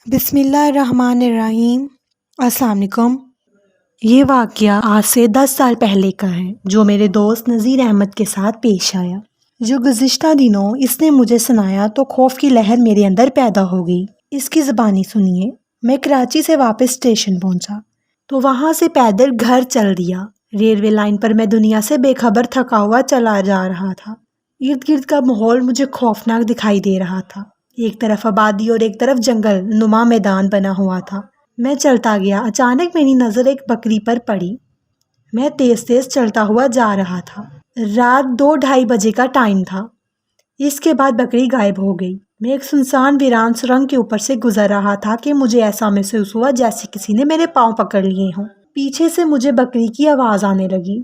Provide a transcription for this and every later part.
بسم اللہ الرحمن الرحیم۔ السلام علیکم۔ یہ واقعہ آج سے 10 سال پہلے کا ہے جو میرے دوست نذیر احمد کے ساتھ پیش آیا۔ جو گزشتہ دنوں اس نے مجھے سنایا تو خوف کی لہر میرے اندر پیدا ہو گئی۔ اس کی زبانی سنیے۔ میں کراچی سے واپس اسٹیشن پہنچا تو وہاں سے پیدل گھر چل دیا۔ ریلوے لائن پر میں دنیا سے بے خبر تھکا ہوا چلا جا رہا تھا۔ ارد گرد کا ماحول مجھے خوفناک دکھائی دے رہا تھا۔ ایک طرف آبادی اور ایک طرف جنگل نما میدان بنا ہوا تھا۔ میں چلتا گیا، اچانک میری نظر ایک بکری پر پڑی۔ میں تیز تیز چلتا ہوا جا رہا تھا۔ رات 2-2:30 بجے کا ٹائم تھا۔ اس کے بعد بکری غائب ہو گئی۔ میں ایک سنسان ویران سرنگ کے اوپر سے گزر رہا تھا کہ مجھے ایسا محسوس ہوا جیسے کسی نے میرے پاؤں پکڑ لیے ہوں۔ پیچھے سے مجھے بکری کی آواز آنے لگی۔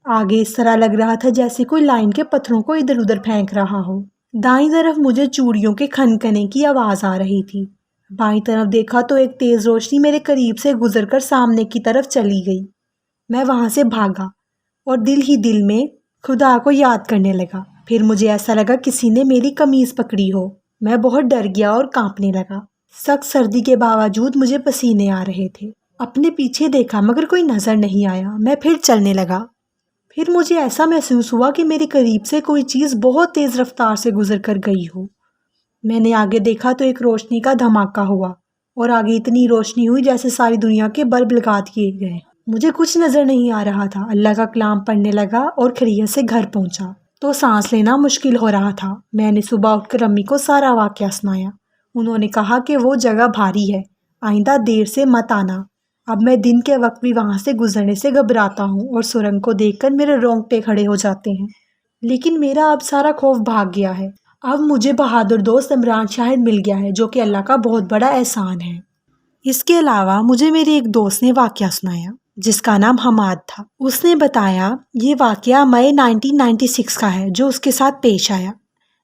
آگے اس طرح لگ رہا تھا جیسے کوئی لائن کے پتھروں کو ادھر ادھر پھینک رہا ہو۔ دائیں طرف مجھے چوڑیوں کے کھنکنے کی آواز آ رہی تھی۔ بائیں طرف دیکھا تو ایک تیز روشنی میرے قریب سے گزر کر سامنے کی طرف چلی گئی۔ میں وہاں سے بھاگا اور دل ہی دل میں خدا کو یاد کرنے لگا۔ پھر مجھے ایسا لگا کسی نے میری قمیض پکڑی ہو۔ میں بہت ڈر گیا اور کانپنے لگا۔ سخت سردی کے باوجود مجھے پسینے آ رہے تھے۔ اپنے پیچھے دیکھا مگر کوئی نظر نہیں آیا۔ میں پھر چلنے لگا۔ پھر مجھے ایسا محسوس ہوا کہ میرے قریب سے کوئی چیز بہت تیز رفتار سے گزر کر گئی ہو۔ میں نے آگے دیکھا تو ایک روشنی کا دھماکہ ہوا اور آگے اتنی روشنی ہوئی جیسے ساری دنیا کے بلب لگا دیے گئے۔ مجھے کچھ نظر نہیں آ رہا تھا۔ اللہ کا کلام پڑھنے لگا اور خیریت سے گھر پہنچا تو سانس لینا مشکل ہو رہا تھا۔ میں نے صبح اٹھ کر امی کو سارا واقعہ سنایا۔ انہوں نے کہا کہ وہ جگہ بھاری ہے، آئندہ دیر سے مت آنا۔ اب میں دن کے وقت بھی وہاں سے گزرنے سے گھبراتا ہوں اور سرنگ کو دیکھ کر میرے رونگٹے کھڑے ہو جاتے ہیں، لیکن میرا اب سارا خوف بھاگ گیا ہے۔ اب مجھے بہادر دوست عمران شاہد مل گیا ہے جو کہ اللہ کا بہت بڑا احسان ہے۔ اس کے علاوہ مجھے میرے ایک دوست نے واقعہ سنایا جس کا نام حماد تھا۔ اس نے بتایا یہ واقعہ مئی 1996 کا ہے جو اس کے ساتھ پیش آیا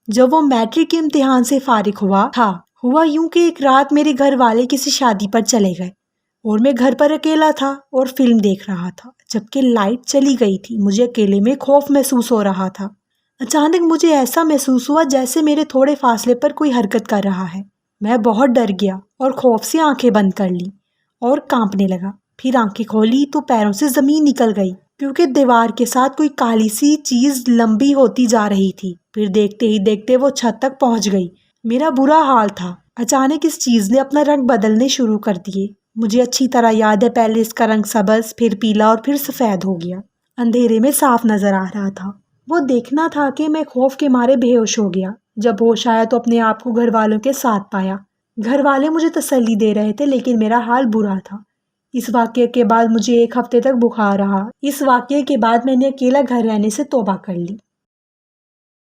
جب وہ میٹرک کے امتحان سے فارغ ہوا تھا۔ ہوا یوں کہ ایک رات میرے گھر والے کسی شادی پر چلے گئے اور میں گھر پر اکیلا تھا اور فلم دیکھ رہا تھا۔ جبکہ لائٹ چلی گئی تھی مجھے اکیلے میں خوف محسوس ہو رہا تھا۔ اچانک مجھے ایسا محسوس ہوا جیسے میرے تھوڑے فاصلے پر کوئی حرکت کر رہا ہے۔ میں بہت ڈر گیا اور خوف سے آنکھیں بند کر لی اور کانپنے لگا۔ پھر آنکھیں کھولی تو پیروں سے زمین نکل گئی کیونکہ دیوار کے ساتھ کوئی کالی سی چیز لمبی ہوتی جا رہی تھی۔ پھر دیکھتے ہی دیکھتے وہ چھت تک پہنچ گئی۔ میرا برا حال تھا۔ اچانک اس چیز نے اپنا رنگ بدلنے شروع کر دیے۔ مجھے اچھی طرح یاد ہے پہلے اس کا رنگ سبز، پھر پیلا اور پھر سفید ہو گیا۔ اندھیرے میں صاف نظر آ رہا تھا۔ وہ دیکھنا تھا کہ میں خوف کے مارے بے ہوش ہو گیا۔ جب ہوش آیا تو اپنے آپ کو گھر والوں کے ساتھ پایا۔ گھر والے مجھے تسلی دے رہے تھے لیکن میرا حال برا تھا۔ اس واقعے کے بعد مجھے 1 ہفتے تک بخار رہا۔ اس واقعے کے بعد میں نے اکیلا گھر رہنے سے توبہ کر لی۔